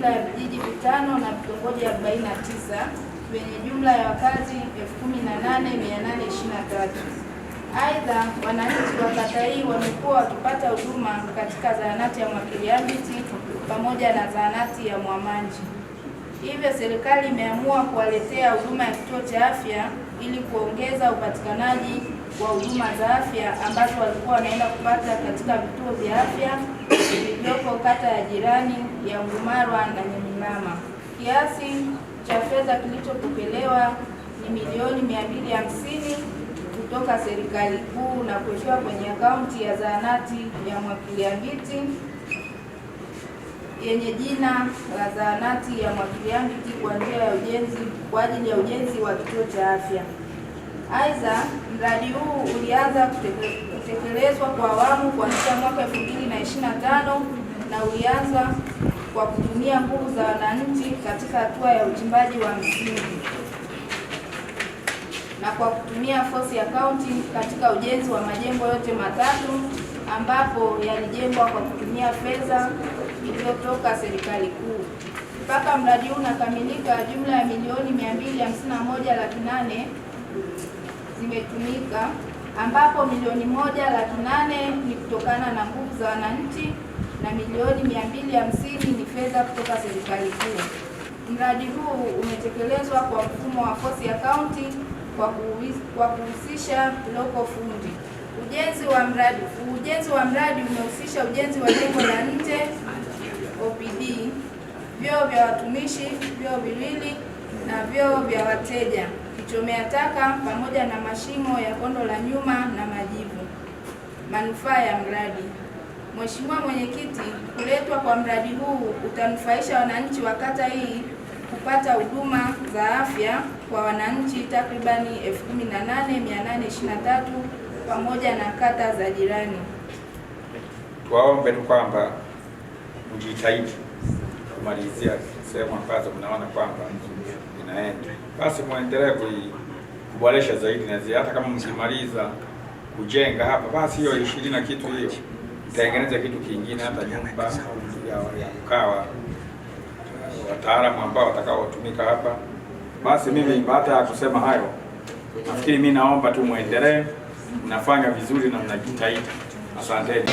jumla ya vijiji 5 na vitongoji 49 vyenye jumla ya wakazi 18823. Aidha, wananchi wa kata hii wamekuwa wakipata huduma katika zahanati ya Mwakiliambiti pamoja na zahanati ya Mwamanji. Hivyo serikali imeamua kuwaletea huduma ya kituo cha afya ili kuongeza upatikanaji wa huduma za afya ambazo walikuwa wanaenda kupata katika vituo vya afya vilivyopo kata ya jirani ya Ngumarwa na Nyamilama. Kiasi cha fedha kilichopokelewa ni milioni 250 kutoka serikali kuu na kuwekewa kwenye akaunti ya zahanati ya Mwakiliambiti yenye jina la zahanati ya Mwakiliambiti kwa ajili ya ujenzi wa kituo cha afya. Aidha, mradi huu ulianza kutekelezwa kwa awamu kuanzia mwaka 2025 na ulianza kwa kutumia nguvu za wananchi katika hatua ya uchimbaji wa msingi na kwa kutumia force account katika ujenzi wa majengo yote matatu ambapo yalijengwa kwa kutumia fedha iliyotoka serikali kuu. Mpaka mradi huu unakamilika, jumla ya milioni 251,800,000 zimetumika, ambapo milioni 1,800,000 ni kutokana na nguvu za wananchi na milioni 250 ni fedha kutoka serikali kuu. Mradi huu umetekelezwa kwa mfumo wa force account kwa kuhusisha loko fundi. Ujenzi wa mradi umehusisha ujenzi wa jengo la nje OPD, vyoo vya watumishi, vyoo viwili na vyoo vya wateja, kichomea taka pamoja na mashimo ya kondo la nyuma na majivu. Manufaa ya mradi. Mheshimiwa Mwenyekiti, kuletwa kwa mradi huu utanufaisha wananchi wa kata hii kupata huduma za afya kwa wananchi takribani 18,823 pamoja na kata za jirani. Tuwaombe tu kwamba mjitahidi kumalizia sehemu ambazo mnaona kwamba inaenda, basi muendelee kuboresha zaidi na zaidi. Hata kama msimaliza kujenga hapa, basi hiyo 20 na kitu hiyo tengeneza kitu kingine, hata nyumba ya kukaa wataalamu ambao watakaotumika hapa. Basi mimi baada ya kusema hayo, nafikiri mimi naomba tu muendelee, mnafanya vizuri na mnajitahidi. Asanteni.